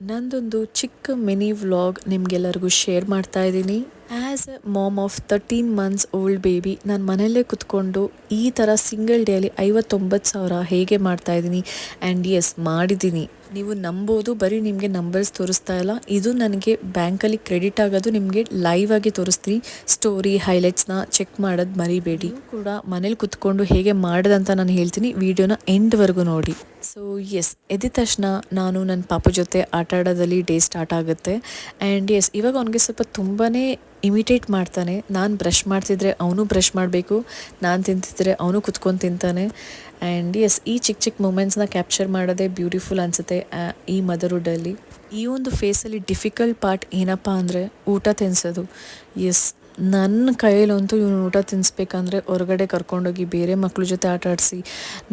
ನಂದೊಂದು ಚಿಕ್ಕ mini vlog ನಿಮಗೆಲ್ಲರಿಗೂ ಶೇರ್ ಮಾಡ್ತಾ ಇದ್ದೀನಿ. As a mom of 13 months old baby ನಾನು ಮನೆಯಲ್ಲೇ ಕುತ್ಕೊಂಡು ಈ ಥರ ಸಿಂಗಲ್ ಡೇಲಿ 59,000 ಹೇಗೆ ಮಾಡ್ತಾ ಇದ್ದೀನಿ. ಆ್ಯಂಡ್ ಎಸ್ ಮಾಡಿದ್ದೀನಿ, ನೀವು ನಂಬೋದು. ಬರೀ ನಿಮಗೆ ನಂಬರ್ಸ್ ತೋರಿಸ್ತಾ ಇಲ್ಲ, ಇದು ನನಗೆ ಬ್ಯಾಂಕಲ್ಲಿ ಕ್ರೆಡಿಟ್ ಆಗೋದು ನಿಮಗೆ ಲೈವ್ ಆಗಿ ತೋರಿಸ್ತೀನಿ. ಸ್ಟೋರಿ ಹೈಲೈಟ್ಸ್ನ ಚೆಕ್ ಮಾಡೋದು ಮರಿಬೇಡಿ. ನೀವು ಕೂಡ ಮನೇಲಿ ಕುತ್ಕೊಂಡು ಹೇಗೆ ಮಾಡೋದಂತ ನಾನು ಹೇಳ್ತೀನಿ, ವಿಡಿಯೋನ ಎಂಡ್ವರೆಗೂ ನೋಡಿ. ಸೊ ಎಸ್, ಎದ್ದ ತಕ್ಷಣ ನಾನು ನನ್ನ ಪಾಪು ಜೊತೆ ಆಟ ಆಡೋದಲ್ಲಿ ಡೇ ಸ್ಟಾರ್ಟ್ ಆಗುತ್ತೆ. ಆ್ಯಂಡ್ ಎಸ್, ಇವಾಗ ಅವನಿಗೆ ಸ್ವಲ್ಪ ತುಂಬಾ ಇಮಿಟೇಟ್ ಮಾಡ್ತಾನೆ. ನಾನು ಬ್ರಷ್ ಮಾಡ್ತಿದ್ರೆ ಅವನು ಬ್ರಷ್ ಮಾಡಬೇಕು, ನಾನು ತಿಂತಿದ್ರೆ ಅವನು ಕುತ್ಕೊಂಡು ತಿಂತಾನೆ. ಆ್ಯಂಡ್ ಎಸ್, ಈ ಚಿಕ್ಕ ಚಿಕ್ಕ ಮೂಮೆಂಟ್ಸ್ನ ಕ್ಯಾಪ್ಚರ್ ಮಾಡೋದೇ ಬ್ಯೂಟಿಫುಲ್ ಅನಿಸುತ್ತೆ ಈ ಮದರ್ಹುಡ್ಡಲ್ಲಿ. ಈ ಒಂದು ಫೇಸಲ್ಲಿ ಡಿಫಿಕಲ್ಟ್ ಪಾರ್ಟ್ ಏನಪ್ಪ ಅಂದರೆ ಊಟ ತಿನ್ನಿಸೋದು. ಎಸ್, ನನ್ನ ಕೈಯಲ್ಲಂತೂ ಇವನು ಊಟ ತಿನ್ನಿಸ್ಬೇಕಂದ್ರೆ ಹೊರಗಡೆ ಕರ್ಕೊಂಡೋಗಿ ಬೇರೆ ಮಕ್ಳ ಜೊತೆ ಆಟ ಆಡಿಸಿ,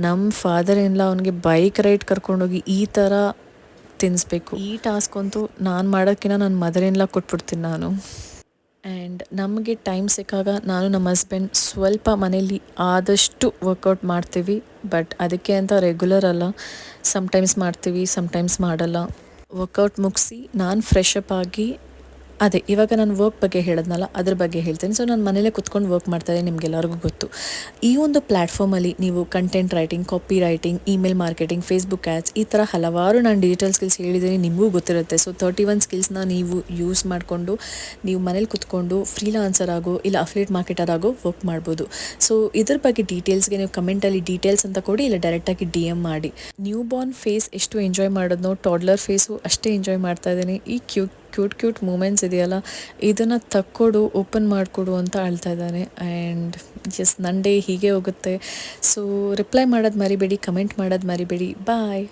ನಮ್ಮ ಫಾದರ್ ಎಲ್ಲ ಅವನಿಗೆ ಬೈಕ್ ರೈಡ್ ಕರ್ಕೊಂಡೋಗಿ ಈ ಥರ ತಿನ್ನಿಸ್ಬೇಕು. ಈ ಟಾಸ್ಕ್ ಅಂತೂ ನಾನು ಮಾಡೋಕ್ಕಿಂತ ನನ್ನ ಮದರೆಲ್ಲ ಕೊಟ್ಬಿಡ್ತೀನಿ ನಾನು. ಆ್ಯಂಡ್ ನಮಗೆ ಟೈಮ್ ಸಿಕ್ಕಾಗ ನಾನು ನಮ್ಮ ಹಸ್ಬೆಂಡ್ ಸ್ವಲ್ಪ ಮನೇಲಿ ಆದಷ್ಟು ವರ್ಕೌಟ್ ಮಾಡ್ತೀವಿ. ಬಟ್ ಅದಕ್ಕೆ ಅಂತ ರೆಗ್ಯುಲರ್ ಅಲ್ಲ, ಸಮ್ಟೈಮ್ಸ್ ಮಾಡ್ತೀವಿ, ಸಮ್ಟೈಮ್ಸ್ ಮಾಡಲ್ಲ. ವರ್ಕೌಟ್ ಮುಗಿಸಿ ನಾನು ಫ್ರೆಶ್ ಅಪ್ ಆಗಿ, ಅದೇ ಇವಾಗ ನಾನು ವರ್ಕ್ ಬಗ್ಗೆ ಹೇಳಿದ್ನಲ್ಲ ಅದ್ರ ಬಗ್ಗೆ ಹೇಳ್ತೀನಿ. ಸೊ ನಾನು ಮನೇಲೇ ಕುತ್ಕೊಂಡು ವರ್ಕ್ ಮಾಡ್ತಾಯಿದ್ದೆ, ನಿಮಗೆಲ್ಲರಿಗೂ ಗೊತ್ತು. ಈ ಒಂದು ಪ್ಲ್ಯಾಟ್ಫಾರ್ಮಲ್ಲಿ ನೀವು content writing, copy writing, email marketing, Facebook ads, ಈ ಥರ ಹಲವಾರು ನಾನು ಡಿಜಿಟಲ್ ಸ್ಕಿಲ್ಸ್ ಹೇಳಿದ್ದೀನಿ, ನಿಮಗೂ ಗೊತ್ತಿರುತ್ತೆ. ಸೊ 31 ಸ್ಕಿಲ್ಸ್ನ ನೀವು ಯೂಸ್ ಮಾಡಿಕೊಂಡು ನೀವು ಮನೇಲಿ ಕುತ್ಕೊಂಡು ಫ್ರೀಲಾನ್ಸರ್ ಆಗೋ ಇಲ್ಲ ಅಫಿಲಿಯೇಟ್ ಮಾರ್ಕೆಟರ್ ಆಗೋ ವರ್ಕ್ ಮಾಡ್ಬೋದು. ಸೊ ಇದ್ರ ಬಗ್ಗೆ ಡೀಟೇಲ್ಸ್ಗೆ ನೀವು ಕಮೆಂಟಲ್ಲಿ ಡೀಟೇಲ್ಸ್ ಅಂತ ಕೊಡಿ, ಇಲ್ಲ ಡೈರೆಕ್ಟಾಗಿ DM ಮಾಡಿ. ನ್ಯೂ ಬಾರ್ನ್ ಫೇಸ್ ಎಷ್ಟು ಎಂಜಾಯ್ ಮಾಡೋದನ್ನೋ ಟಾಡ್ಲರ್ ಫೇಸು ಅಷ್ಟೇ ಎಂಜಾಯ್ ಮಾಡ್ತಾ ಇದ್ದೀನಿ. ಈ ಕ್ಯೂಟ್ ಮೂಮೆಂಟ್ಸ್ ಇದೆಯಲ್ಲ, ಇದನ್ನು ತಕ್ಕೊಡು, ಓಪನ್ ಮಾಡಿಕೊಡು ಅಂತ ಅಳ್ತಾ ಇದ್ದಾನೆ. ಆ್ಯಂಡ್ ಜಸ್ಟ್ ನನ್ನ ಡೇ ಹೀಗೆ ಹೋಗುತ್ತೆ. ಸೊ ರಿಪ್ಲೈ ಮಾಡೋದು ಮರಿಬೇಡಿ, ಕಮೆಂಟ್ ಮಾಡೋದು ಮರಿಬೇಡಿ. ಬಾಯ್.